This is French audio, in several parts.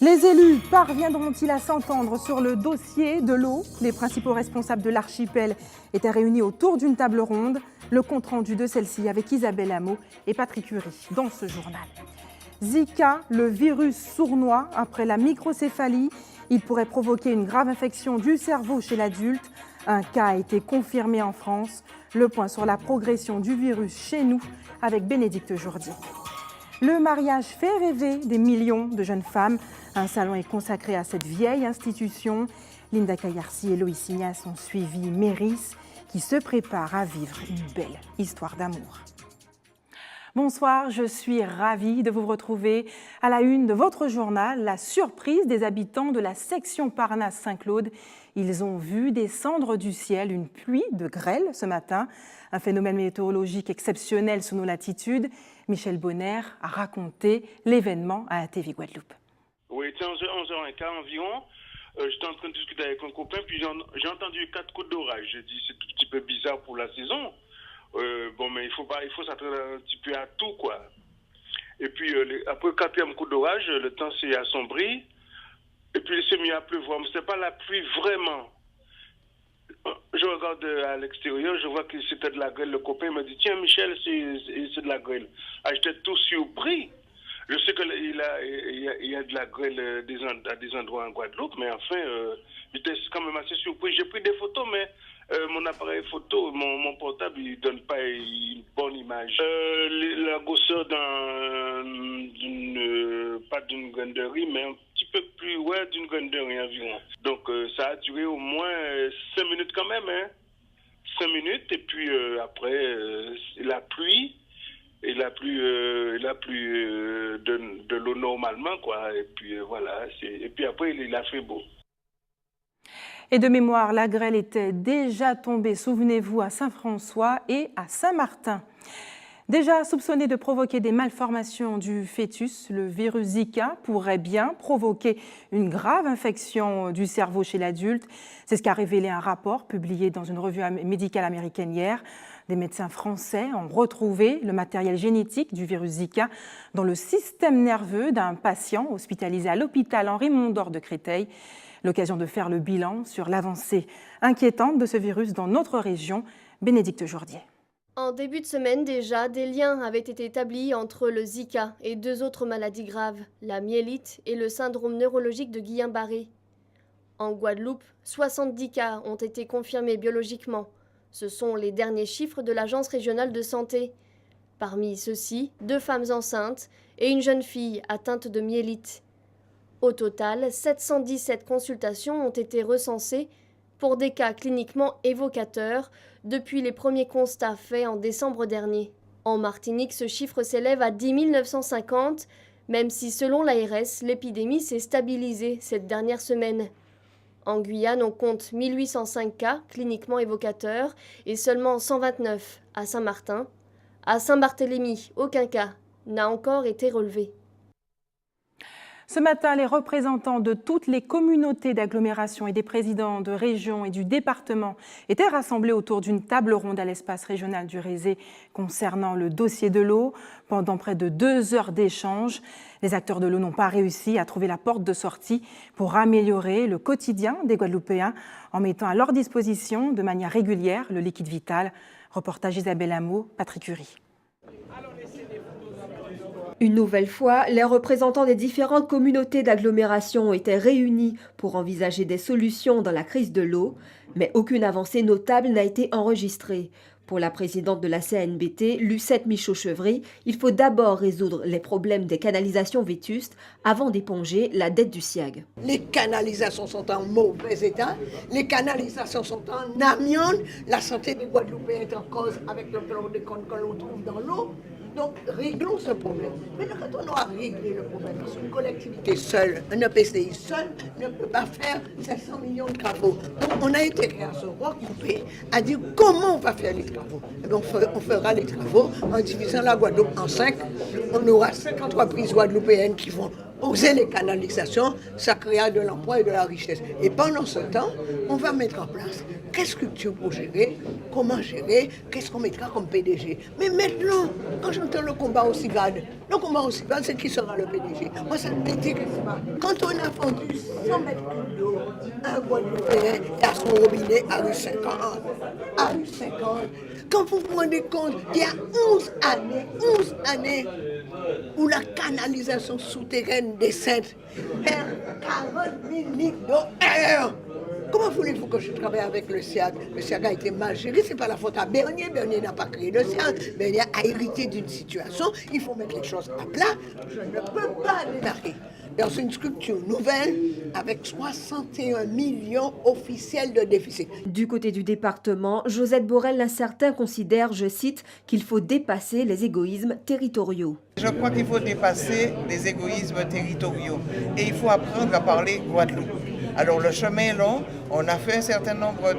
Les élus parviendront-ils à s'entendre sur le dossier de l'eau? Les principaux responsables de l'archipel étaient réunis autour d'une table ronde. Le compte-rendu de celle-ci avec Isabelle Hameau et Patrick Curie dans ce journal. Zika, le virus sournois après la microcéphalie. Il pourrait provoquer une grave infection du cerveau chez l'adulte. Un cas a été confirmé en France. Le point sur la progression du virus chez nous avec Bénédicte Jourdier. Le mariage fait rêver des millions de jeunes femmes. Un salon est consacré à cette vieille institution. Linda Kayarsi et Loïs Signas ont suivi Méris, qui se prépare à vivre une belle histoire d'amour. Bonsoir, je suis ravie de vous retrouver à la une de votre journal. La surprise des habitants de la section Parnasse-Saint-Claude. Ils ont vu descendre du ciel une pluie de grêle ce matin. Un phénomène météorologique exceptionnel sous nos latitudes. Michel Bonner a raconté l'événement à la TV Guadeloupe. Oui, c'est 11h15 environ. J'étais en train de discuter avec un copain, puis j'ai entendu 4 coups d'orage. J'ai dit c'est un petit peu bizarre pour la saison. Mais il faut s'attendre un petit peu à tout, quoi. Et puis après le 4e coup d'orage, le temps s'est assombri. Et puis il s'est mis à pleuvoir. Mais c'est pas la pluie vraiment. Je regarde à l'extérieur, je vois que c'était de la grêle. Le copain m'a dit tiens Michel, c'est de la grêle. Ah, j'étais tout surpris. Je sais qu'il y a de la grêle à des endroits en Guadeloupe, mais enfin, j'étais quand même assez surpris. J'ai pris des photos, mais mon appareil photo, mon portable, il ne donne pas une bonne image. La grosseur pas d'une graine de riz, mais un petit peu plus, d'une graine de riz environ. Donc ça a duré au moins 5 minutes quand même, hein. 5 minutes, et puis après, la pluie. Il a plu de l'eau normalement, quoi. Et puis voilà. Et puis après, il a fait beau. Et de mémoire, la grêle était déjà tombée, souvenez-vous, à Saint-François et à Saint-Martin. Déjà soupçonné de provoquer des malformations du fœtus, le virus Zika pourrait bien provoquer une grave infection du cerveau chez l'adulte. C'est ce qu'a révélé un rapport publié dans une revue médicale américaine hier. Des médecins français ont retrouvé le matériel génétique du virus Zika dans le système nerveux d'un patient hospitalisé à l'hôpital Henri Mondor de Créteil. L'occasion de faire le bilan sur l'avancée inquiétante de ce virus dans notre région. Bénédicte Jourdier. En début de semaine déjà, des liens avaient été établis entre le Zika et 2 autres maladies graves, la myélite et le syndrome neurologique de Guillain-Barré. En Guadeloupe, 70 cas ont été confirmés biologiquement. Ce sont les derniers chiffres de l'Agence régionale de santé. Parmi ceux-ci, 2 femmes enceintes et une jeune fille atteinte de myélite. Au total, 717 consultations ont été recensées pour des cas cliniquement évocateurs depuis les premiers constats faits en décembre dernier. En Martinique, ce chiffre s'élève à 10 950, même si selon l'ARS, l'épidémie s'est stabilisée cette dernière semaine. En Guyane, on compte 1805 cas cliniquement évocateurs et seulement 129 à Saint-Martin. À Saint-Barthélemy, aucun cas n'a encore été relevé. Ce matin, les représentants de toutes les communautés d'agglomération et des présidents de région et du département étaient rassemblés autour d'une table ronde à l'espace régional du Rézé concernant le dossier de l'eau. Pendant près de 2 heures d'échange, les acteurs de l'eau n'ont pas réussi à trouver la porte de sortie pour améliorer le quotidien des Guadeloupéens en mettant à leur disposition de manière régulière le liquide vital. Reportage Isabelle Hameau, Patrick Curie. Une nouvelle fois, les représentants des différentes communautés d'agglomération étaient réunis pour envisager des solutions dans la crise de l'eau, mais aucune avancée notable n'a été enregistrée. Pour la présidente de la CNBT, Lucette Michaud-Chevry, il faut d'abord résoudre les problèmes des canalisations vétustes avant d'éponger la dette du SIAG. Les canalisations sont en mauvais état, les canalisations sont en amiante, la santé des Guadeloupéens est en cause avec le chlordécone que l'on trouve dans l'eau. Donc, réglons ce problème. Mais quand on aura réglé le problème, parce qu'une collectivité seule, un EPCI seul, ne peut pas faire 700 millions de travaux. Donc, on a intérêt à se regrouper, à dire comment on va faire les travaux. Et donc, on fera les travaux en divisant la Guadeloupe en 5. On aura 5 entreprises guadeloupéennes qui vont poser les canalisations, ça créera de l'emploi et de la richesse. Et pendant ce temps, on va mettre en place quelle structure pour gérer, comment gérer, qu'est-ce qu'on mettra comme PDG. Mais maintenant, quand j'entends le combat au CIVAD, c'est qui sera le PDG. Moi, ça ne m'intéresse pas. Quand on a vendu 100 mètres cubes d'eau à un Guadeloupéen et à son robinet à rue 50, quand vous vous rendez compte qu'il y a 11 années, où la canalisation souterraine des Saintes perd 40 000 litres d'eau. Comment voulez-vous que je travaille avec le SIAG? Le SIAG a été mal géré, c'est pas la faute à Bernier. Bernier n'a pas créé le SIAG. Bernier a hérité d'une situation, il faut mettre les choses à plat. Je ne peux pas démarrer dans une structure nouvelle avec 61 millions officiels de déficit. Du côté du département, Josette Borel l'incertain considère, je cite, qu'il faut dépasser les égoïsmes territoriaux. Je crois qu'il faut dépasser les égoïsmes territoriaux et il faut apprendre à parler Guadeloupe. Alors le chemin est long, on a fait un certain nombre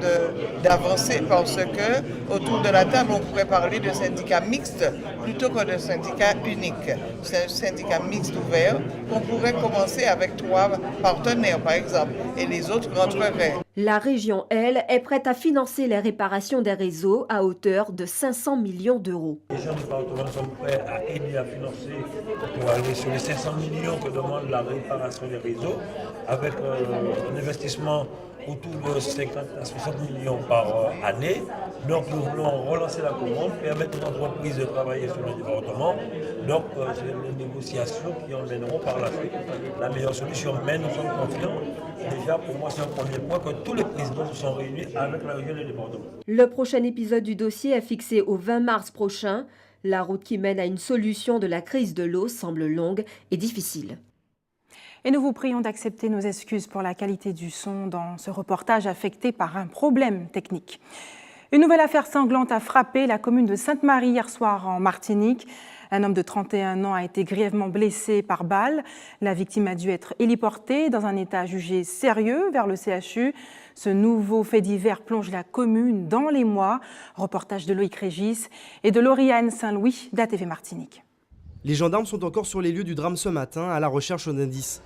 d'avancées parce que autour de la table on pourrait parler de syndicats mixtes plutôt que de syndicats uniques. C'est un syndicat mixte ouvert qu'on pourrait commencer avec 3 partenaires par exemple et les autres rentreraient. La région, elle, est prête à financer les réparations des réseaux à hauteur de 500 millions d'euros. Les gens du département sont prêts à aider à financer pour aller sur les 500 millions que demande la réparation des réseaux avec un investissement autour de 50 à 60 millions par année. Donc nous voulons relancer la commande, permettre aux entreprises de travailler sur le département. Donc c'est les négociations qui emmèneront par la suite la meilleure solution. Mais nous sommes confiants. Déjà pour moi c'est un premier point que tous les présidents se sont réunis avec la région et le département. Le prochain épisode du dossier est fixé au 20 mars prochain. La route qui mène à une solution de la crise de l'eau semble longue et difficile. Et nous vous prions d'accepter nos excuses pour la qualité du son dans ce reportage affecté par un problème technique. Une nouvelle affaire sanglante a frappé la commune de Sainte-Marie hier soir en Martinique. Un homme de 31 ans a été grièvement blessé par balle. La victime a dû être héliportée dans un état jugé sérieux vers le CHU. Ce nouveau fait divers plonge la commune dans les mois. Reportage de Loïc Régis et de Lauriane Saint-Louis d'ATV Martinique. Les gendarmes sont encore sur les lieux du drame ce matin à la recherche d'indices.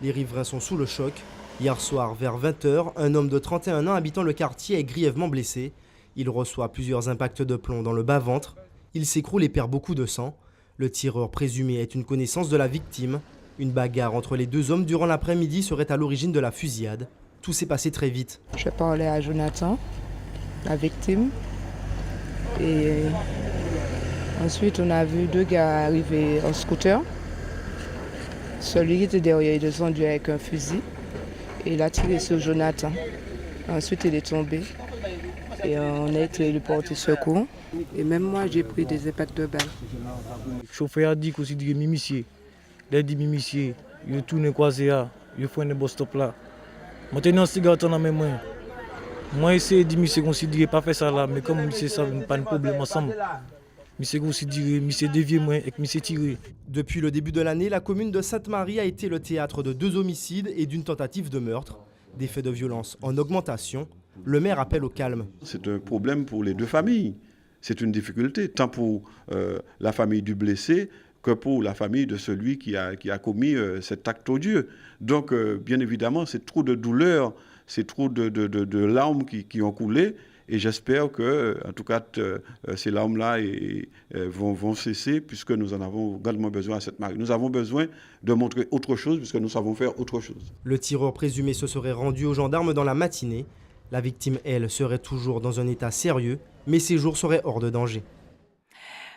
Les riverains sont sous le choc. Hier soir, vers 20h, un homme de 31 ans habitant le quartier est grièvement blessé. Il reçoit plusieurs impacts de plomb dans le bas-ventre. Il s'écroule et perd beaucoup de sang. Le tireur présumé est une connaissance de la victime. Une bagarre entre les deux hommes durant l'après-midi serait à l'origine de la fusillade. Tout s'est passé très vite. Je parlais à Jonathan, la victime. Et ensuite, on a vu 2 gars arriver en scooter. Celui qui était derrière est descendu avec un fusil et il a tiré sur Jonathan. Ensuite, il est tombé et on a été le porter secours. Et même moi, j'ai pris des impacts de balles. Le chauffeur a dit qu'il s'est dit mimicier. Il a dit mimicier. Il tourne croisé là. Il fait un bon stop là. Maintenant, un cigare dans mes mains. Moi, essayé de dire monsieur considéré pas faire ça là, mais comme monsieur ça pas de problème ensemble. Monsieur considéré, monsieur dévié moi et monsieur tiré. Depuis le début de l'année, la commune de Sainte-Marie a été le théâtre de 2 homicides et d'une tentative de meurtre. Des faits de violence en augmentation. Le maire appelle au calme. C'est un problème pour les 2 familles. C'est une difficulté, tant pour la famille du blessé que pour la famille de celui qui a commis cet acte odieux. Donc, bien évidemment, c'est trop de douleur, c'est trop de larmes qui ont coulé. Et j'espère que, en tout cas, ces larmes-là vont cesser, puisque nous en avons également besoin à Sainte-Marie. Nous avons besoin de montrer autre chose, puisque nous savons faire autre chose. Le tireur présumé se serait rendu aux gendarmes dans la matinée. La victime, elle, serait toujours dans un état sérieux, mais ses jours seraient hors de danger.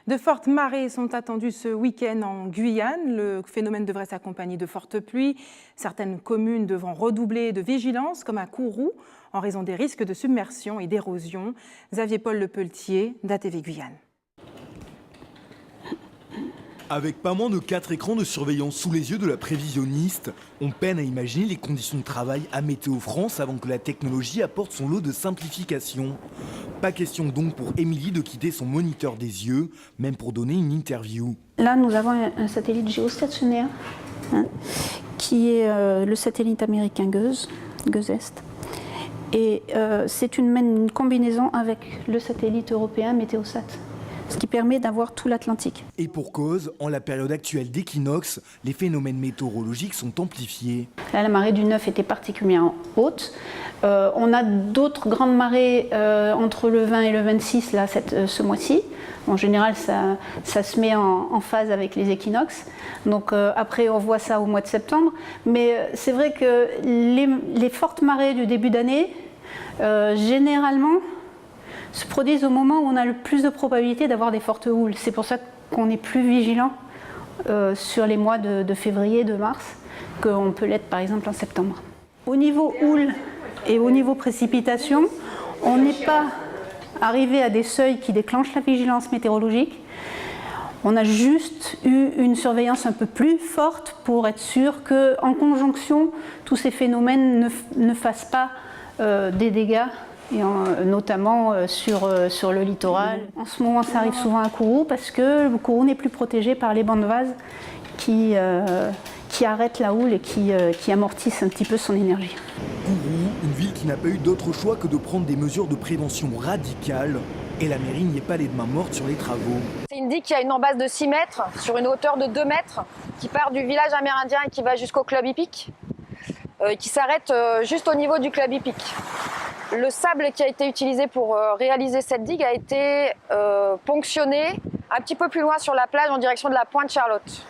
De fortes marées sont attendues ce week-end en Guyane. Le phénomène devrait s'accompagner de fortes pluies. Certaines communes devront redoubler de vigilance, comme à Kourou, en raison des risques de submersion et d'érosion. Xavier Paul Lepeletier, d'ATV Guyane. Avec pas moins de 4 écrans de surveillance sous les yeux de la prévisionniste, on peine à imaginer les conditions de travail à Météo France avant que la technologie apporte son lot de simplification. Pas question donc pour Émilie de quitter son moniteur des yeux, même pour donner une interview. Là, nous avons un satellite géostationnaire, qui est le satellite américain GEUS Est. Et c'est une combinaison avec le satellite européen Météosat. ce qui permet d'avoir tout l'Atlantique. Et pour cause, en la période actuelle d'équinoxe, les phénomènes météorologiques sont amplifiés. Là, la marée du 9 était particulièrement haute. On a d'autres grandes marées entre le 20 et le 26 là, ce mois-ci. En général, ça se met en phase avec les équinoxes. Donc après, on voit ça au mois de septembre. Mais c'est vrai que les fortes marées du début d'année, généralement, se produisent au moment où on a le plus de probabilité d'avoir des fortes houles. C'est pour ça qu'on est plus vigilant sur les mois de février, de mars, qu'on peut l'être par exemple en septembre. Au niveau houle et au niveau précipitation, on n'est pas arrivé à des seuils qui déclenchent la vigilance météorologique. On a juste eu une surveillance un peu plus forte pour être sûr qu'en conjonction, tous ces phénomènes ne fassent pas des dégâts, et notamment sur le littoral. En ce moment, ça arrive souvent à Kourou parce que le Kourou n'est plus protégé par les bancs de vase qui arrêtent la houle et qui amortissent un petit peu son énergie. Kourou, une ville qui n'a pas eu d'autre choix que de prendre des mesures de prévention radicales. Et la mairie n'y est pas les mains mortes sur les travaux. C'est une digue qui a une embase de 6 mètres sur une hauteur de 2 mètres qui part du village amérindien et qui va jusqu'au club hippique, qui s'arrête juste au niveau du club hippique. Le sable qui a été utilisé pour réaliser cette digue a été ponctionné un petit peu plus loin sur la plage en direction de la Pointe Charlotte.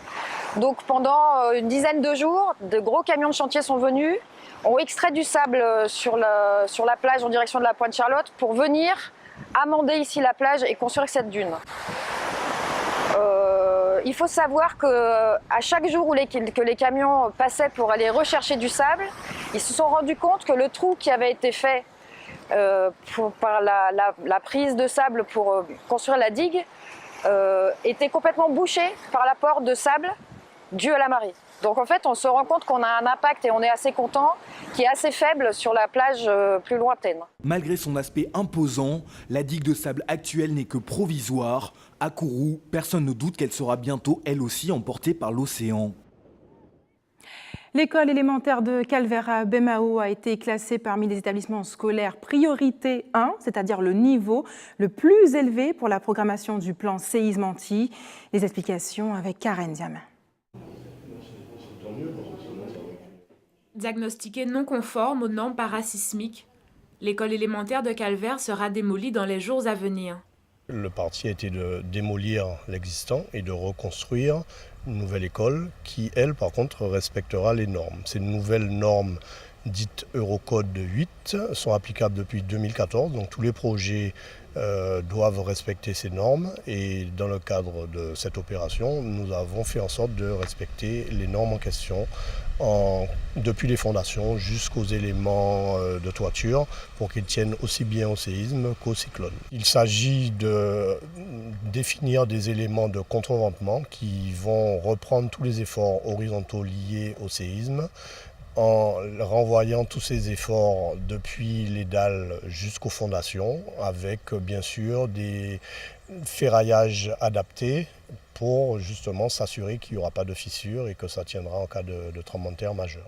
Donc pendant une dizaine de jours, de gros camions de chantier sont venus, ont extrait du sable sur la plage en direction de la Pointe Charlotte pour venir amender ici la plage et construire cette dune. Il faut savoir qu'à chaque jour que les camions passaient pour aller rechercher du sable, ils se sont rendus compte que le trou qui avait été fait par la prise de sable pour construire la digue était complètement bouché par l'apport de sable dû à la marée. Donc en fait, on se rend compte qu'on a un impact, et on est assez content, qui est assez faible sur la plage plus lointaine. Malgré son aspect imposant, la digue de sable actuelle n'est que provisoire. À Kourou, personne ne doute qu'elle sera bientôt, elle aussi, emportée par l'océan. L'école élémentaire de Calvaire à Bemao a été classée parmi les établissements scolaires priorité 1, c'est-à-dire le niveau le plus élevé pour la programmation du plan séisme anti. Les explications avec Karen Diamin. Diagnostiquée non conforme aux normes parasismiques, l'école élémentaire de Calvaire sera démolie dans les jours à venir. Le parti a été de démolir l'existant et de reconstruire une nouvelle école qui, elle, par contre, respectera les normes. Ces nouvelles normes dites Eurocode 8 sont applicables depuis 2014, donc tous les projets doivent respecter ces normes, et dans le cadre de cette opération, nous avons fait en sorte de respecter les normes en question depuis les fondations jusqu'aux éléments de toiture pour qu'ils tiennent aussi bien au séisme qu'au cyclone. Il s'agit de définir des éléments de contreventement qui vont reprendre tous les efforts horizontaux liés au séisme, en renvoyant tous ces efforts depuis les dalles jusqu'aux fondations, avec bien sûr des ferraillages adaptés pour justement s'assurer qu'il n'y aura pas de fissures et que ça tiendra en cas de tremblement de terre majeur.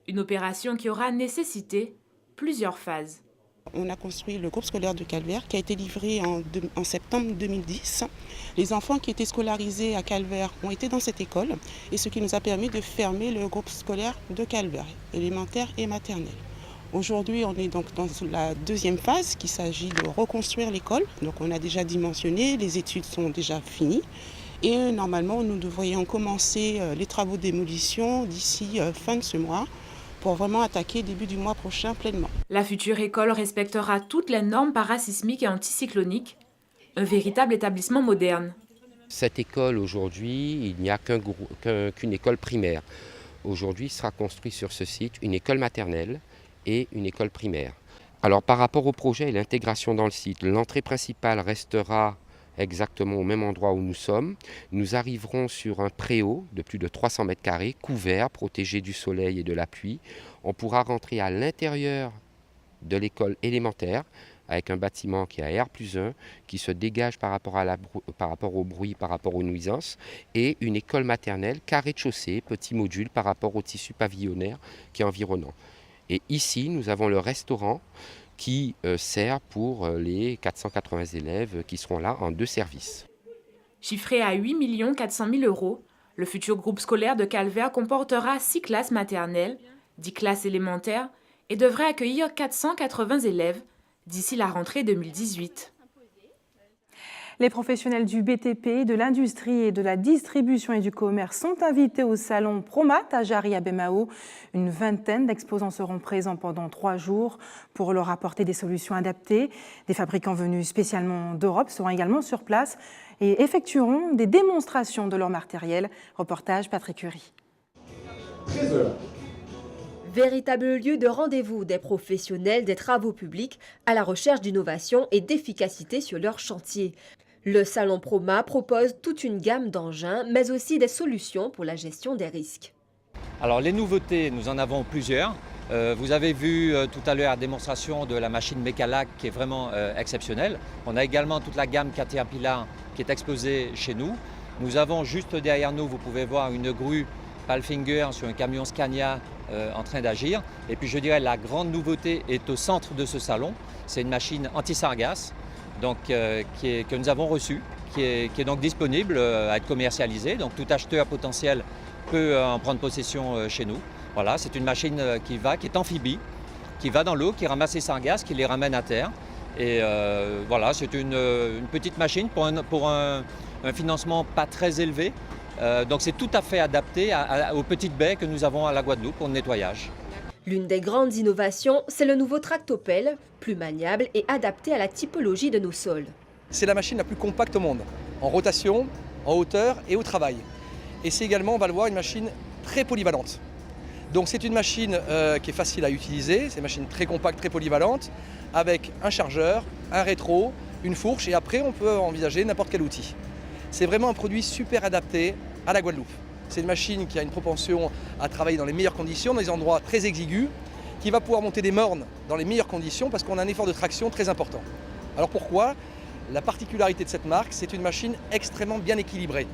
Une opération qui aura nécessité plusieurs phases. On a construit le groupe scolaire de Calvaire qui a été livré en septembre 2010. Les enfants qui étaient scolarisés à Calvaire ont été dans cette école, et ce qui nous a permis de fermer le groupe scolaire de Calvaire, élémentaire et maternelle. Aujourd'hui, on est donc dans la deuxième phase, qu'il s'agit de reconstruire l'école. Donc on a déjà dimensionné, les études sont déjà finies. Et normalement, nous devrions commencer les travaux de démolition d'ici fin de ce mois, pour vraiment attaquer début du mois prochain pleinement. La future école respectera toutes les normes parasismiques et anticycloniques, un véritable établissement moderne. Cette école aujourd'hui, il n'y a qu'une école primaire. Aujourd'hui, sera construite sur ce site une école maternelle et une école primaire. Alors par rapport au projet et l'intégration dans le site, l'entrée principale restera exactement au même endroit où nous sommes. Nous arriverons sur un préau de plus de 300 mètres carrés, couvert, protégé du soleil et de la pluie. On pourra rentrer à l'intérieur de l'école élémentaire avec un bâtiment qui a R+1, qui se dégage par rapport au bruit, par rapport aux nuisances, et une école maternelle, carré de chaussée, petit module par rapport au tissu pavillonnaire qui est environnant. Et ici, nous avons le restaurant qui sert pour les 480 élèves qui seront là en 2 services. Chiffré à 8 400 000 €, le futur groupe scolaire de Calvaire comportera 6 classes maternelles, 10 classes élémentaires et devrait accueillir 480 élèves d'ici la rentrée 2018. Les professionnels du BTP, de l'industrie et de la distribution et du commerce sont invités au salon Promat à Jarry à Bemao. Une vingtaine d'exposants seront présents pendant 3 jours pour leur apporter des solutions adaptées. Des fabricants venus spécialement d'Europe seront également sur place et effectueront des démonstrations de leur matériel. Reportage Patrick Curie. Véritable lieu de rendez-vous des professionnels des travaux publics à la recherche d'innovation et d'efficacité sur leur chantier. Le Salon Promat propose toute une gamme d'engins, mais aussi des solutions pour la gestion des risques. Alors les nouveautés, nous en avons plusieurs. Vous avez vu tout à l'heure la démonstration de la machine Mecalac qui est vraiment exceptionnelle. On a également toute la gamme Caterpillar qui est exposée chez nous. Nous avons juste derrière nous, vous pouvez voir une grue Palfinger sur un camion Scania en train d'agir. Et puis je dirais la grande nouveauté est au centre de ce salon. C'est une machine anti-sargasse donc, que nous avons reçue, qui est donc disponible à être commercialisée. Donc tout acheteur potentiel peut en prendre possession chez nous. Voilà, c'est une machine qui est amphibie, qui va dans l'eau, qui ramasse les sargasses, qui les ramène à terre. Et voilà, c'est une petite machine pour un financement pas très élevé. Donc c'est tout à fait adapté aux petites baies que nous avons à la Guadeloupe pour le nettoyage. L'une des grandes innovations, c'est le nouveau tractopelle, plus maniable et adapté à la typologie de nos sols. C'est la machine la plus compacte au monde, en rotation, en hauteur et au travail. Et c'est également, on va le voir, une machine très polyvalente. Donc c'est une machine qui est facile à utiliser, c'est une machine très compacte, très polyvalente, avec un chargeur, un rétro, une fourche, et après on peut envisager n'importe quel outil. C'est vraiment un produit super adapté à la Guadeloupe. C'est une machine qui a une propension à travailler dans les meilleures conditions, dans des endroits très exigus, qui va pouvoir monter des mornes dans les meilleures conditions parce qu'on a un effort de traction très important. Alors pourquoi ? La particularité de cette marque, c'est une machine extrêmement bien équilibrée.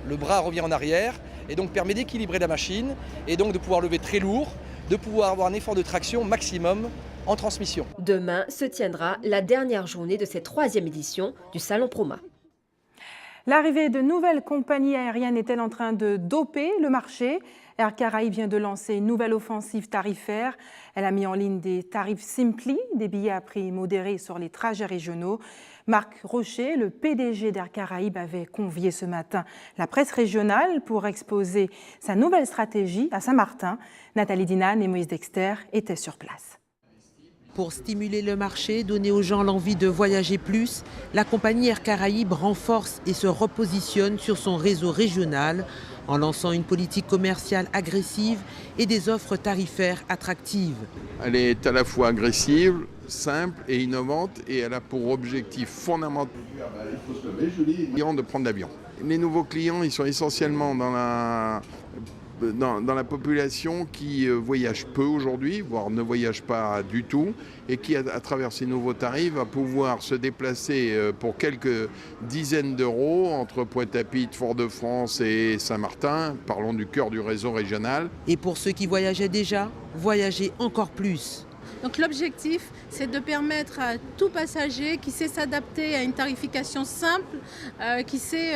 Le bras revient en arrière et donc permet d'équilibrer la machine et donc de pouvoir lever très lourd, de pouvoir avoir un effort de traction maximum en transmission. Demain se tiendra la dernière journée de cette 3e édition du Salon Promat. L'arrivée de nouvelles compagnies aériennes est-elle en train de doper le marché ? Air Caraïbes vient de lancer une nouvelle offensive tarifaire. Elle a mis en ligne des tarifs Simply, des billets à prix modéré sur les trajets régionaux. Marc Rocher, le PDG d'Air Caraïbes, avait convié ce matin la presse régionale pour exposer sa nouvelle stratégie à Saint-Martin. Nathalie Dinan et Moïse Dexter étaient sur place. Pour stimuler le marché, donner aux gens l'envie de voyager plus, la compagnie Air Caraïbes renforce et se repositionne sur son réseau régional en lançant une politique commerciale agressive et des offres tarifaires attractives. Elle est à la fois agressive, simple et innovante et elle a pour objectif fondamental de prendre l'avion. Les nouveaux clients, ils sont essentiellement dans la population qui voyage peu aujourd'hui, voire ne voyage pas du tout, et qui, à travers ces nouveaux tarifs, va pouvoir se déplacer pour quelques dizaines d'euros entre Pointe-à-Pitre, Fort-de-France et Saint-Martin, parlons du cœur du réseau régional. Et pour ceux qui voyageaient déjà, voyager encore plus. Donc l'objectif, c'est de permettre à tout passager qui sait s'adapter à une tarification simple, qui sait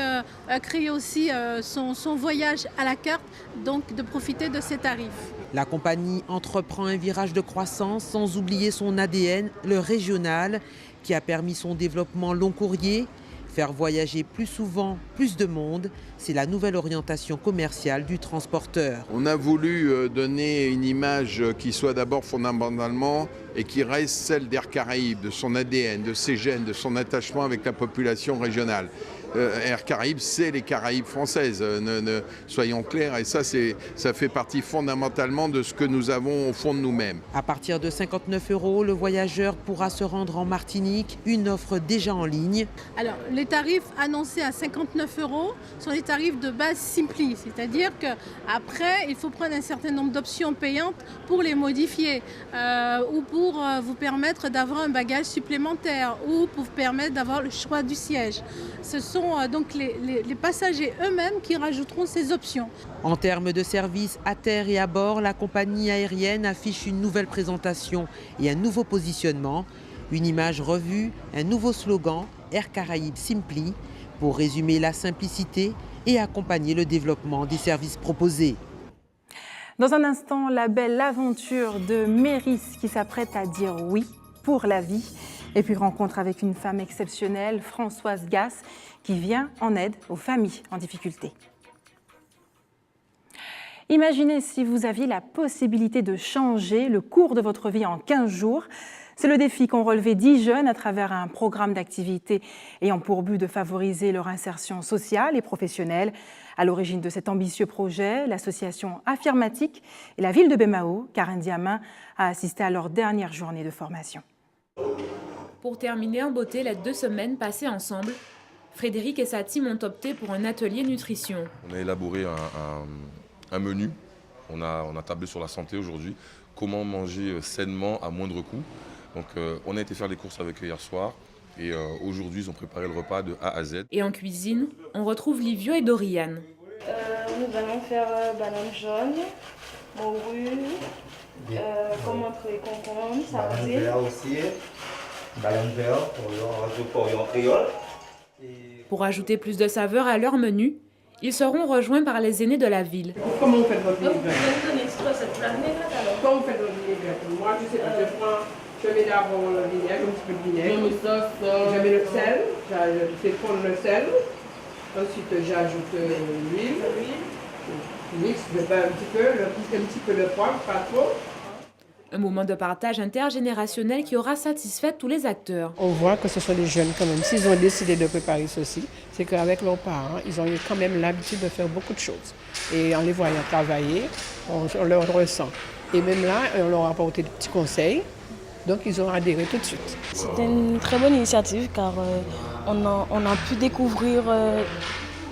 créer aussi son voyage à la carte, donc de profiter de ces tarifs. La compagnie entreprend un virage de croissance sans oublier son ADN, le régional, qui a permis son développement long courrier. Faire voyager plus souvent, plus de monde, c'est la nouvelle orientation commerciale du transporteur. On a voulu donner une image qui soit d'abord fondamentalement et qui reste celle d'Air Caraïbes, de son ADN, de ses gènes, de son attachement avec la population régionale. Air Caraïbes, c'est les Caraïbes françaises, soyons clairs, et ça fait partie fondamentalement de ce que nous avons au fond de nous-mêmes. À partir de 59 €, le voyageur pourra se rendre en Martinique, une offre déjà en ligne. Alors, les tarifs annoncés à 59 € sont des tarifs de base Simply, c'est-à-dire qu'après, il faut prendre un certain nombre d'options payantes pour les modifier, ou pour vous permettre d'avoir un bagage supplémentaire, ou pour vous permettre d'avoir le choix du siège. Ce sont sont donc les passagers eux-mêmes qui rajouteront ces options. En termes de services à terre et à bord, la compagnie aérienne affiche une nouvelle présentation et un nouveau positionnement. Une image revue, un nouveau slogan, Air Caraïbes Simply, pour résumer la simplicité et accompagner le développement des services proposés. Dans un instant, la belle aventure de Méris qui s'apprête à dire oui pour la vie. Et puis rencontre avec une femme exceptionnelle, Françoise Gasse, qui vient en aide aux familles en difficulté. Imaginez si vous aviez la possibilité de changer le cours de votre vie en 15 jours. C'est le défi qu'ont relevé 10 jeunes à travers un programme d'activité ayant pour but de favoriser leur insertion sociale et professionnelle. À l'origine de cet ambitieux projet, l'association Affirmatique et la ville de Bemao, Karen Diamin, a assisté à leur dernière journée de formation. Pour terminer en beauté les 2 semaines passées ensemble, Frédéric et sa team ont opté pour un atelier nutrition. On a élaboré un menu, on a tablé sur la santé aujourd'hui, comment manger sainement à moindre coût. Donc on a été faire les courses avec eux hier soir et aujourd'hui ils ont préparé le repas de A à Z. Et en cuisine, on retrouve Livio et Doriane. Nous allons faire banane jaune, morue, comme entre les concombres, sardines. Banane vert aussi, banane vert pour le créole. Pour ajouter plus de saveur à leur menu, ils seront rejoints par les aînés de la ville. Comment vous faites votre vinaigrette? Comment vous faites votre vinaigrette? Moi, je sais pas, je mets d'abord le vinaigre, un petit peu de vinaigre. Je mets le sel, je fais fondre le sel. Ensuite, j'ajoute l'huile. Je mixe un petit peu le poivre, pas trop. Un moment de partage intergénérationnel qui aura satisfait tous les acteurs. On voit que ce sont des jeunes quand même. S'ils ont décidé de préparer ceci, c'est qu'avec leurs parents, ils ont eu quand même l'habitude de faire beaucoup de choses. Et en les voyant travailler, on leur ressent. Et même là, on leur a apporté des petits conseils. Donc ils ont adhéré tout de suite. C'était une très bonne initiative car on a pu découvrir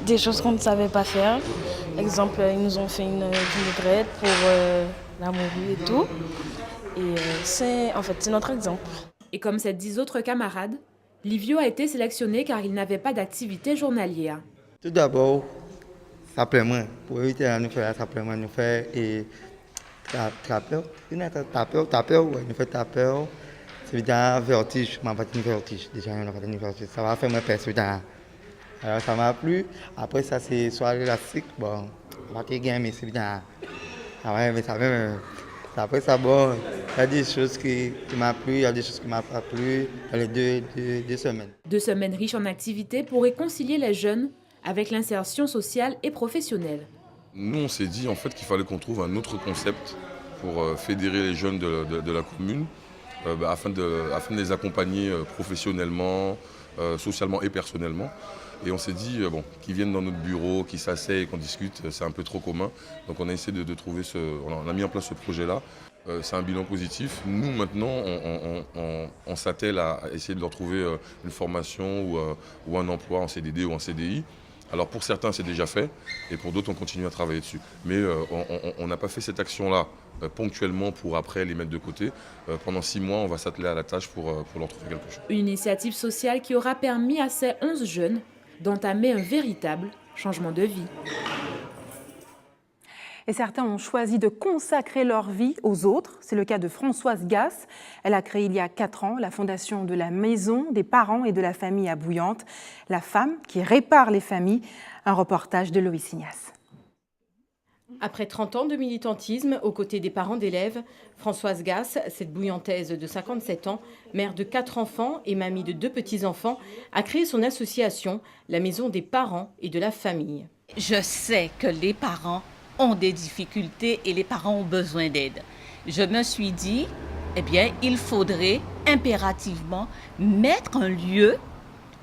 des choses qu'on ne savait pas faire. Par exemple, ils nous ont fait une vinaigrette pour la morue et tout. Et c'est notre exemple. Et comme ses 10 autres camarades, Livio a été sélectionné car il n'avait pas d'activité journalière. Tout d'abord, supplément. Pour éviter de nous faire un supplément, nous faire tapeur. Nous fait tapeur. C'est un vertige. Je m'en vais une vertige. Déjà, on a fait une vertige. Ça va faire me perdre. Alors, ça m'a plu. Après, ça, c'est soit l'élastique. Bon, on va te gagner, mais c'est bien. Après ça, bon, il y a des choses qui m'ont plu, il y a des choses qui ne m'ont pas plu dans les deux semaines. 2 semaines riches en activités pour réconcilier les jeunes avec l'insertion sociale et professionnelle. Nous, on s'est dit en fait qu'il fallait qu'on trouve un autre concept pour fédérer les jeunes de la commune afin de les accompagner professionnellement, socialement et personnellement. Et on s'est dit, qu'ils viennent dans notre bureau, qu'ils s'asseyent et qu'on discute, c'est un peu trop commun. Donc on a essayé de trouver on a mis en place ce projet-là. C'est un bilan positif. Nous, maintenant, on s'attelle à essayer de leur trouver une formation ou un emploi en CDD ou en CDI. Alors pour certains, c'est déjà fait, et pour d'autres, on continue à travailler dessus. Mais on n'a pas fait cette action-là ponctuellement pour après les mettre de côté. Pendant 6 mois, on va s'atteler à la tâche pour leur trouver quelque chose. Une initiative sociale qui aura permis à ces 11 jeunes d'entamer un véritable changement de vie. Et certains ont choisi de consacrer leur vie aux autres. C'est le cas de Françoise Gasse. Elle a créé il y a 4 ans la fondation de la Maison des parents et de la famille à Bouillante, la femme qui répare les familles. Un reportage de Loïs Ignace. Après 30 ans de militantisme aux côtés des parents d'élèves, Françoise Gasse, cette bouillantaise de 57 ans, mère de 4 enfants et mamie de 2 petits-enfants, a créé son association, la Maison des parents et de la famille. Je sais que les parents ont des difficultés et les parents ont besoin d'aide. Je me suis dit, il faudrait impérativement mettre un lieu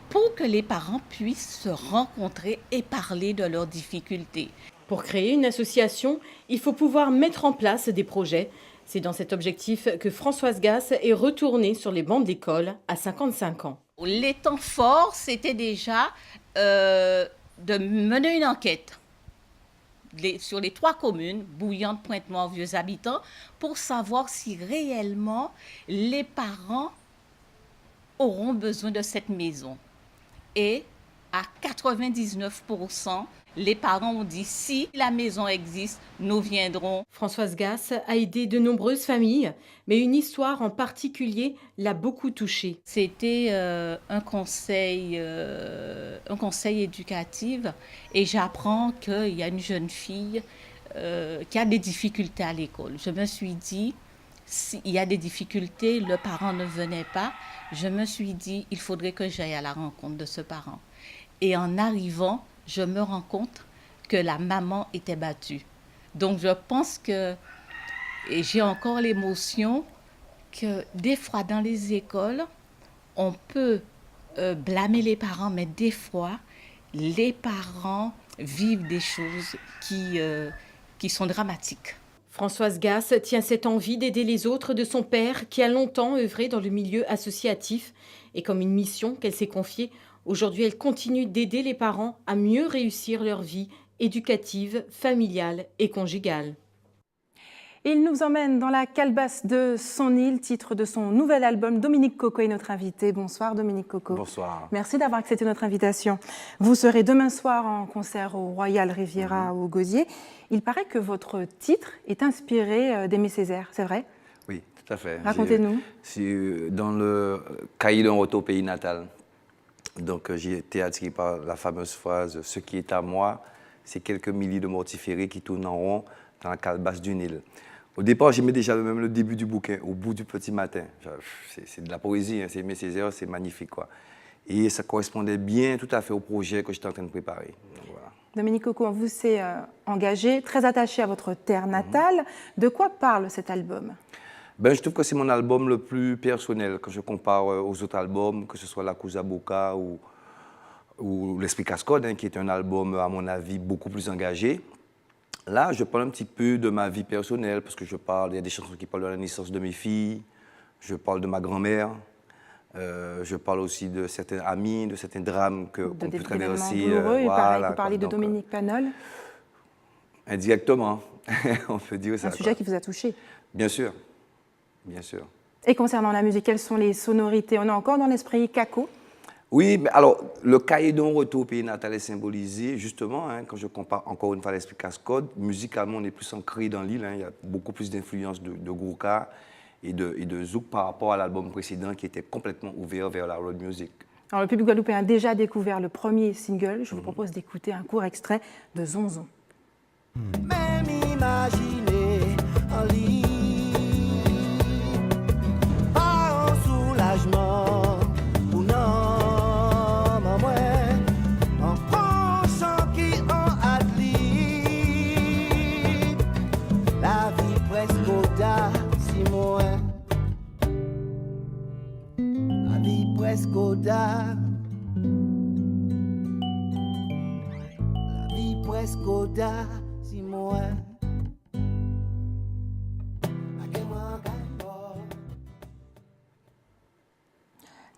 pour que les parents puissent se rencontrer et parler de leurs difficultés. Pour créer une association, il faut pouvoir mettre en place des projets. C'est dans cet objectif que Françoise Gasse est retournée sur les bancs de l'école à 55 ans. Les temps forts, c'était déjà de mener une enquête sur les 3 communes, Bouillante, Pointe-Noire, Vieux-Habitants, pour savoir si réellement les parents auront besoin de cette maison. Et à 99%, les parents ont dit si la maison existe, nous viendrons. Françoise Gasse a aidé de nombreuses familles, mais une histoire en particulier l'a beaucoup touchée. C'était un conseil éducatif et j'apprends qu'il y a une jeune fille qui a des difficultés à l'école. Je me suis dit, s'il y a des difficultés, le parent ne venait pas. Je me suis dit, il faudrait que j'aille à la rencontre de ce parent. Et en arrivant, je me rends compte que la maman était battue. Donc je pense que, et j'ai encore l'émotion, que des fois dans les écoles, on peut blâmer les parents, mais des fois, les parents vivent des choses qui sont dramatiques. Françoise Gasse tient cette envie d'aider les autres de son père qui a longtemps œuvré dans le milieu associatif. Et comme une mission qu'elle s'est confiée, aujourd'hui elle continue d'aider les parents à mieux réussir leur vie éducative, familiale et conjugale. Il nous emmène dans la calebasse de son île, titre de son nouvel album. Dominique Coco est notre invité. Bonsoir Dominique Coco. Bonsoir. Merci d'avoir accepté notre invitation. Vous serez demain soir en concert au Royal Riviera au Gosier. Il paraît que votre titre est inspiré d'Aimé Césaire, c'est vrai? Oui, tout à fait. Racontez-nous. C'est dans le cahier d'un retour au pays natal. Donc j'ai été attiré par la fameuse phrase « Ce qui est à moi, c'est quelques milliers de mortiférés qui tournent en rond dans la calebasse d'une île ». Au départ, j'aimais déjà même le début du bouquin, au bout du petit matin. C'est de la poésie, hein, c'est Aimé Césaire, c'est magnifique, quoi. Et ça correspondait bien tout à fait au projet que j'étais en train de préparer. Donc, voilà. Dominique Coco, on vous s'est engagé, très attaché à votre terre natale. De quoi parle cet album? Je trouve que c'est mon album le plus personnel quand je compare aux autres albums, que ce soit La Cousa Boca ou L'Esprit Cascode, hein, qui est un album, à mon avis, beaucoup plus engagé. Là, je parle un petit peu de ma vie personnelle, parce que il y a des chansons qui parlent de la naissance de mes filles, je parle de ma grand-mère, je parle aussi de certains amis, de certains drames qu'on peut traverser. Vous parlez de Dominique Panol. Indirectement, on peut dire ça. Un sujet qui vous a touché. Bien sûr, bien sûr. Et concernant la musique, quelles sont les sonorités? On est encore dans l'esprit Kako? Oui, mais alors, le cahier d'un retour au pays natal est symbolisé, justement, hein, quand je compare encore une fois l'Esprit Cascode, musicalement, on est plus ancré dans l'île, hein, il y a beaucoup plus d'influence de Gurkha et de Zouk par rapport à l'album précédent qui était complètement ouvert vers la road music. Alors, le public guadeloupéen a déjà découvert le premier single. Je vous propose d'écouter un court extrait de Zonzon. Même imaginer en lit, pas en soulagement. Prescoda, la vie prescoda, si moi.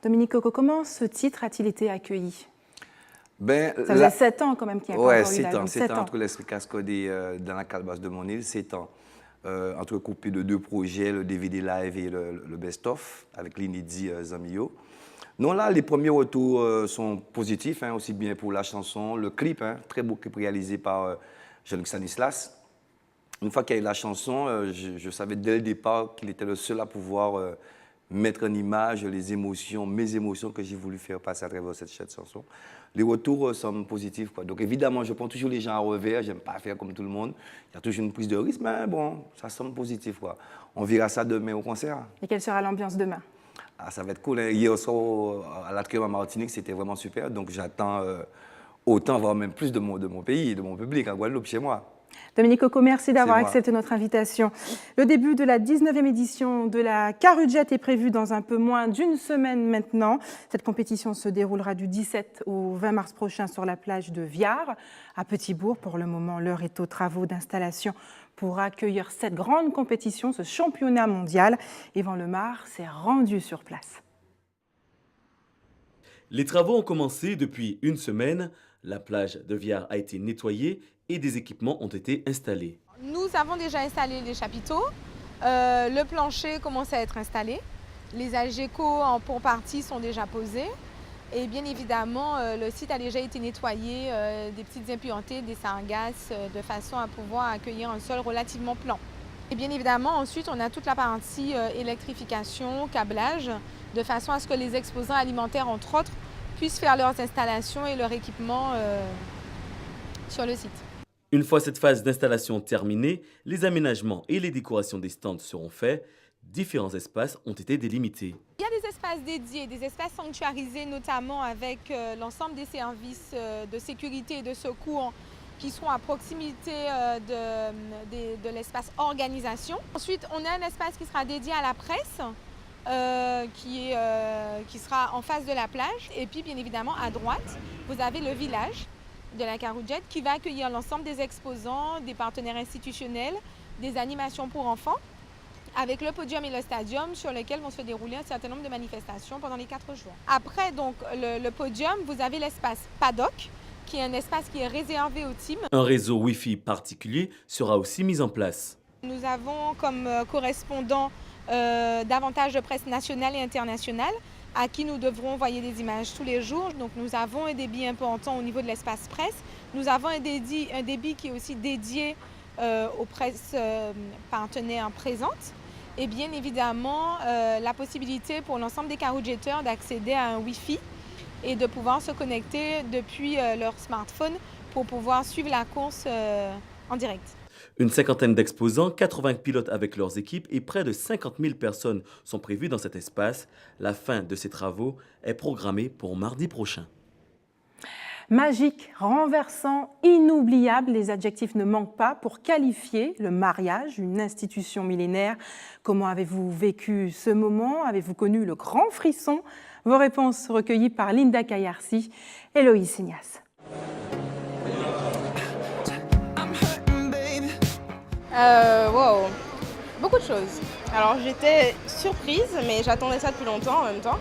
Dominique Coco, comment ce titre a-t-il été accueilli? Ça faisait 7 ans quand même qu'il y a pas encore eu l'album. 7 ans entre l'Esprit Cascode et dans la calebasse de mon île, 7 ans. Entrecoupé de 2 projets, le DVD live et le best-of, avec l'inédit Zamio. Non, là, les premiers retours sont positifs, hein, aussi bien pour la chanson, le clip, hein, très beau clip réalisé par Jean-Luc Stanislas. Une fois qu'il y a eu la chanson, je savais dès le départ qu'il était le seul à pouvoir mettre en image les émotions, mes émotions que j'ai voulu faire passer à travers cette chanson. Les retours sont positifs, quoi. Donc évidemment, je prends toujours les gens à revers, j'aime pas faire comme tout le monde. Il y a toujours une prise de risque, mais bon, ça semble positif, quoi. On verra ça demain au concert. Et quelle sera l'ambiance demain? Ça va être cool, hein. Hier soir, à l'Atrium à Martinique, c'était vraiment super. Donc j'attends autant, voire même plus de mon pays, de mon public, à Guadeloupe, chez moi. Dominique Coco, merci d'avoir accepté notre invitation. Le début de la 19e édition de la Carudjet est prévu dans un peu moins d'une semaine maintenant. Cette compétition se déroulera du 17 au 20 mars prochain sur la plage de Viard, à Petit-Bourg. Pour le moment, l'heure est aux travaux d'installation pour accueillir cette grande compétition, ce championnat mondial. Yvan Lemar s'est rendu sur place. Les travaux ont commencé depuis une semaine. La plage de Viard a été nettoyée et des équipements ont été installés. Nous avons déjà installé les chapiteaux, le plancher commence à être installé, les algécos pour partie sont déjà posés, Et bien évidemment, le site a déjà été nettoyé des petites impuretés, des sargasses, de façon à pouvoir accueillir un sol relativement plan. Et bien évidemment, ensuite, on a toute la partie électrification, câblage, de façon à ce que les exposants alimentaires, entre autres, puissent faire leurs installations et leur équipement sur le site. Une fois cette phase d'installation terminée, les aménagements et les décorations des stands seront faits. Différents espaces ont été délimités. Il y a des espaces dédiés, des espaces sanctuarisés, notamment avec l'ensemble des services de sécurité et de secours qui seront à proximité de l'espace organisation. Ensuite, on a un espace qui sera dédié à la presse, qui sera en face de la plage. Et puis, bien évidemment, à droite, vous avez le village de la Caroudiette qui va accueillir l'ensemble des exposants, des partenaires institutionnels, des animations pour enfants, avec le podium et le stadium sur lesquels vont se dérouler un certain nombre de manifestations pendant les 4 jours. Après donc le podium, vous avez l'espace paddock, qui est un espace qui est réservé aux teams. Un réseau Wi-Fi particulier sera aussi mis en place. Nous avons comme correspondant davantage de presse nationale et internationale à qui nous devrons envoyer des images tous les jours. Donc nous avons un débit important au niveau de l'espace presse. Nous avons un débit qui est aussi dédié aux presses partenaires présentes. Et bien évidemment, la possibilité pour l'ensemble des caroujetteurs d'accéder à un Wi-Fi et de pouvoir se connecter depuis leur smartphone pour pouvoir suivre la course en direct. Une cinquantaine d'exposants, 80 pilotes avec leurs équipes et près de 50 000 personnes sont prévues dans cet espace. La fin de ces travaux est programmée pour mardi prochain. Magique, renversant, inoubliable, les adjectifs ne manquent pas pour qualifier le mariage, une institution millénaire. Comment avez-vous vécu ce moment? Avez-vous connu le grand frisson? Vos réponses recueillies par Linda Kayarsi et Loïs Ignace. Wow, beaucoup de choses. Alors j'étais surprise, mais j'attendais ça depuis longtemps en même temps.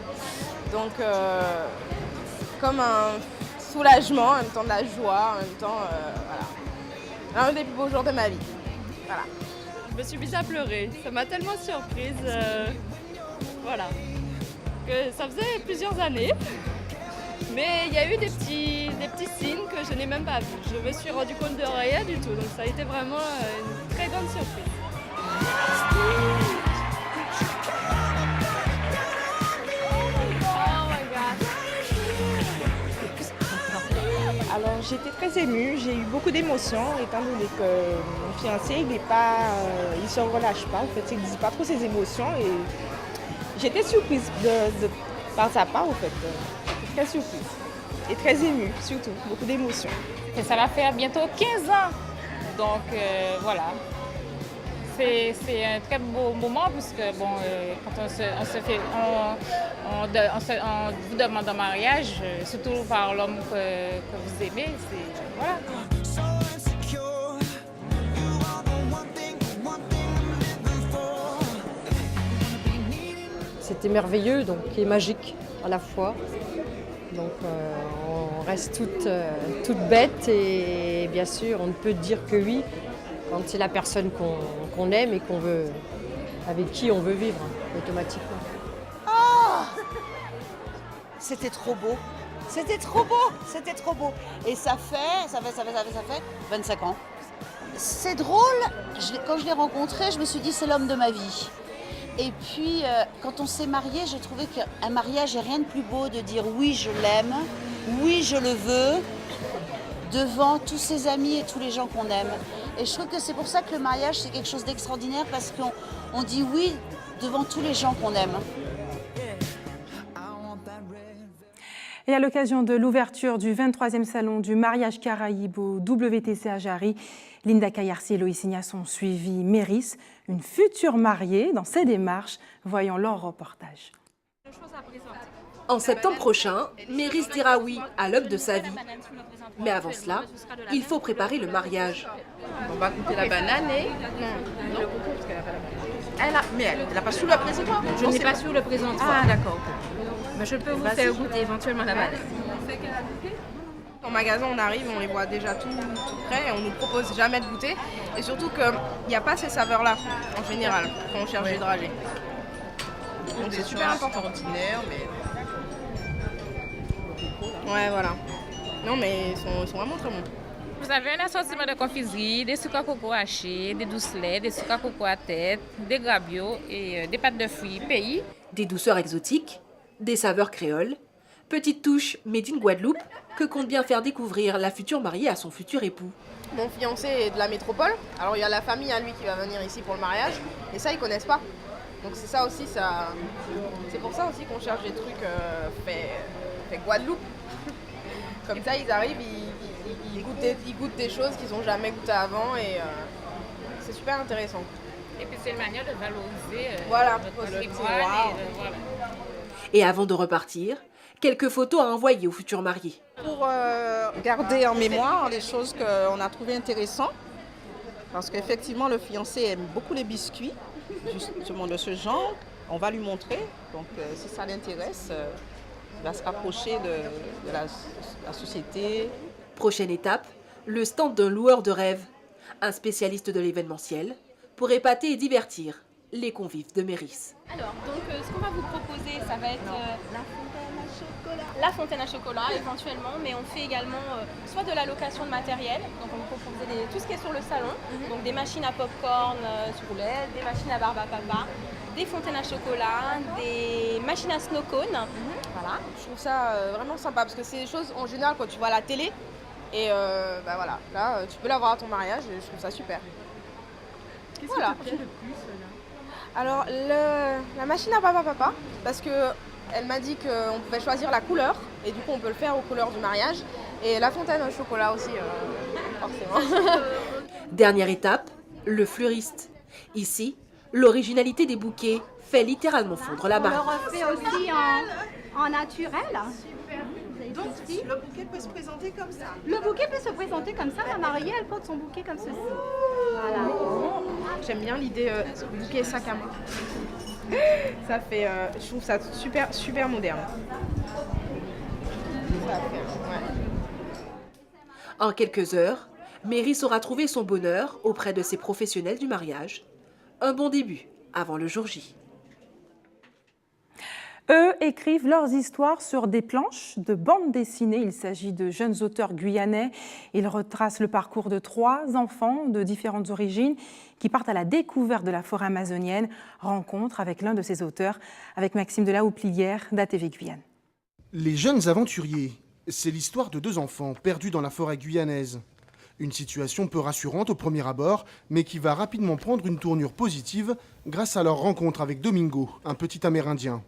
Donc comme un soulagement, en même temps de la joie, en même temps, voilà. Un des plus beaux jours de ma vie. Voilà. Je me suis mise à pleurer. Ça m'a tellement surprise. Voilà. Que ça faisait plusieurs années. Mais il y a eu des petits signes que je n'ai même pas vus. Je me suis rendu compte de rien du tout. Donc ça a été vraiment une très grande surprise. Alors j'étais très émue, j'ai eu beaucoup d'émotions étant donné que mon fiancé il se relâche pas, en fait, il ne dit pas trop ses émotions et j'étais surprise par sa part en fait, très surprise et très émue surtout, beaucoup d'émotions. Et ça va faire bientôt 15 ans, donc voilà. C'est un très beau moment puisque bon, quand on vous demande en mariage, surtout par l'homme que vous aimez, voilà. C'était merveilleux donc, et magique à la fois. Donc on reste toutes bêtes et bien sûr on ne peut dire que oui quand c'est la personne qu'on aime et qu'on veut, avec qui on veut vivre automatiquement. Oh, c'était trop beau, c'était trop beau, c'était trop beau. Et ça fait 25 ans. C'est drôle, quand je l'ai rencontré, je me suis dit c'est l'homme de ma vie. Et puis quand on s'est marié, j'ai trouvé qu'un mariage n'est rien de plus beau de dire oui je l'aime, oui je le veux, devant tous ses amis et tous les gens qu'on aime. Et je trouve que c'est pour ça que le mariage, c'est quelque chose d'extraordinaire parce qu'on dit oui devant tous les gens qu'on aime. Et à l'occasion de l'ouverture du 23e salon du mariage caraïbe au WTC à Jarry, Linda Kayarsi et Loïs Ignace ont suivi Méris, une future mariée, dans ses démarches. Voyons leur reportage. En septembre prochain, Méris dira oui à l'homme de sa vie. Mais avant cela, il faut préparer le mariage. On va couper la banane et... Non. Mais elle n'a pas sous le présentoir. Je n'ai pas sous le présentoir. Ah d'accord. Mais je peux vous faire goûter éventuellement la banane. En magasin, on arrive, on les voit déjà tout prêt et on nous propose jamais de goûter. Et surtout qu'il n'y a pas ces saveurs-là, en général, quand on cherche des dragées. Donc c'est super important. Ordinaire, mais... Ouais, voilà. Non, mais ils sont vraiment très bons. Vous avez un assortiment de confiserie, des sucres à coco hachés, des doucelets, des sucres à coco à tête, des grabiots et des pâtes de fruits pays. Des douceurs exotiques, des saveurs créoles, petite touche made in Guadeloupe que compte bien faire découvrir la future mariée à son futur époux. Mon fiancé est de la métropole, alors il y a la famille à lui qui va venir ici pour le mariage, et ça ils connaissent pas. Donc c'est ça aussi, c'est pour ça aussi qu'on cherche des trucs fait Guadeloupe. Comme ça ils arrivent, ils goûtent des choses qu'ils n'ont jamais goûtées avant et c'est super intéressant. Et puis c'est une manière de valoriser voilà, notre le patrimoine. Voilà. Et avant de repartir, quelques photos à envoyer aux futurs mariés. Pour garder en mémoire les choses qu'on a trouvées intéressantes, parce qu'effectivement le fiancé aime beaucoup les biscuits, justement de ce genre, on va lui montrer, donc si ça l'intéresse, il va se rapprocher de la société. Prochaine étape, le stand d'un loueur de rêves, un spécialiste de l'événementiel, pour épater et divertir les convives de Méris. Alors, donc ce qu'on va vous proposer, ça va être la fontaine à chocolat éventuellement, mais on fait également soit de la location de matériel, donc on vous propose tout ce qui est sur le salon, donc des machines à popcorn sur roulette, des machines à barbe à papa, des fontaines à chocolat, des machines à snow cone. Voilà. Je trouve ça vraiment sympa parce que c'est des choses en général quand tu vois à la télé et voilà, là tu peux l'avoir à ton mariage et je trouve ça super. Qu'est-ce qui te plaît le plus là? Alors la machine à papa, parce que elle m'a dit qu'on pouvait choisir la couleur et du coup on peut le faire aux couleurs du mariage. Et la fontaine au chocolat aussi, forcément. Dernière étape, le fleuriste. Ici, l'originalité des bouquets fait littéralement fondre la mariée. On le refait aussi en naturel. Donc le bouquet peut se présenter comme ça. Le bouquet peut se présenter comme ça. La mariée, elle porte son bouquet comme ceci. Voilà. J'aime bien l'idée bouquet sac à main. Ça fait, je trouve ça super moderne. En quelques heures, Méris aura trouvé son bonheur auprès de ses professionnels du mariage. Un bon début avant le jour J. Eux écrivent leurs histoires sur des planches de bande dessinée. Il s'agit de jeunes auteurs guyanais. Ils retracent le parcours de 3 enfants de différentes origines qui partent à la découverte de la forêt amazonienne. Rencontre avec l'un de ces auteurs, avec Maxime de la Houplière d'ATV Guyane. Les jeunes aventuriers, c'est l'histoire de 2 enfants perdus dans la forêt guyanaise. Une situation peu rassurante au premier abord, mais qui va rapidement prendre une tournure positive grâce à leur rencontre avec Domingo, un petit Amérindien.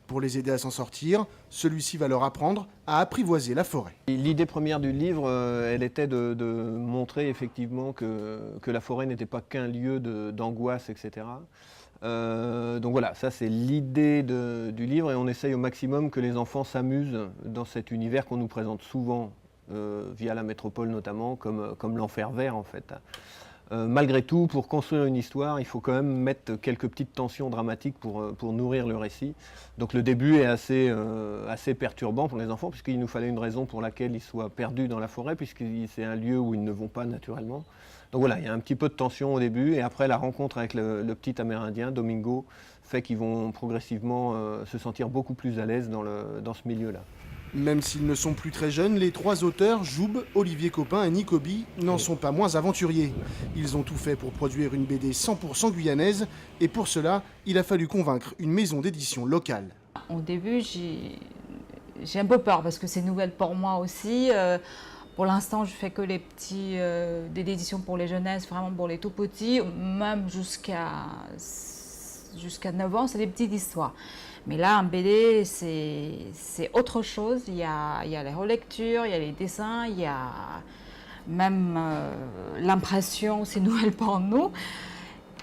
Pour les aider à s'en sortir, celui-ci va leur apprendre à apprivoiser la forêt. L'idée première du livre, elle était de montrer effectivement que la forêt n'était pas qu'un lieu d'angoisse, etc. Donc voilà, ça c'est l'idée du livre et on essaye au maximum que les enfants s'amusent dans cet univers qu'on nous présente souvent via la métropole notamment, comme l'enfer vert en fait. Malgré tout, pour construire une histoire, il faut quand même mettre quelques petites tensions dramatiques pour nourrir le récit. Donc le début est assez perturbant pour les enfants, puisqu'il nous fallait une raison pour laquelle ils soient perdus dans la forêt, puisque c'est un lieu où ils ne vont pas naturellement. Donc voilà, il y a un petit peu de tension au début, et après la rencontre avec le petit Amérindien, Domingo, fait qu'ils vont progressivement se sentir beaucoup plus à l'aise dans ce milieu-là. Même s'ils ne sont plus très jeunes, les 3 auteurs, Joub, Olivier Copin et Nicobi, n'en sont pas moins aventuriers. Ils ont tout fait pour produire une BD 100% guyanaise, et pour cela, il a fallu convaincre une maison d'édition locale. Au début, j'ai un peu peur, parce que c'est nouvelle pour moi aussi. Pour l'instant, je fais que les petits des éditions pour les jeunesses, vraiment pour les tout petits, même jusqu'à 9 ans, c'est des petites histoires. Mais là, un BD, c'est autre chose. Il y a les relectures, il y a les dessins, il y a même l'impression, c'est nouvelle pour nous.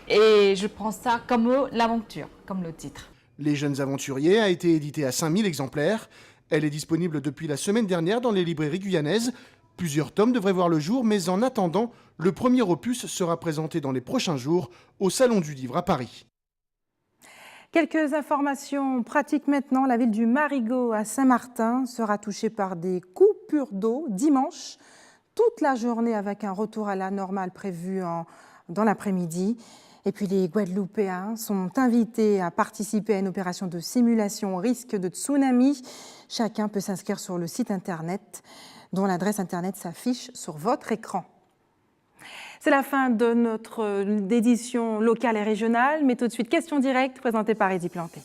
Et je prends ça comme l'aventure, comme le titre. Les Jeunes Aventuriers a été édité à 5000 exemplaires. Elle est disponible depuis la semaine dernière dans les librairies guyanaises. Plusieurs tomes devraient voir le jour, mais en attendant, le premier opus sera présenté dans les prochains jours au Salon du Livre à Paris. Quelques informations pratiques maintenant. La ville du Marigot à Saint-Martin sera touchée par des coupures d'eau dimanche, toute la journée avec un retour à la normale prévu dans l'après-midi. Et puis les Guadeloupéens sont invités à participer à une opération de simulation au risque de tsunami. Chacun peut s'inscrire sur le site internet dont l'adresse internet s'affiche sur votre écran. C'est la fin de notre édition locale et régionale, mais tout de suite, question directe présentée par Eddy Planté.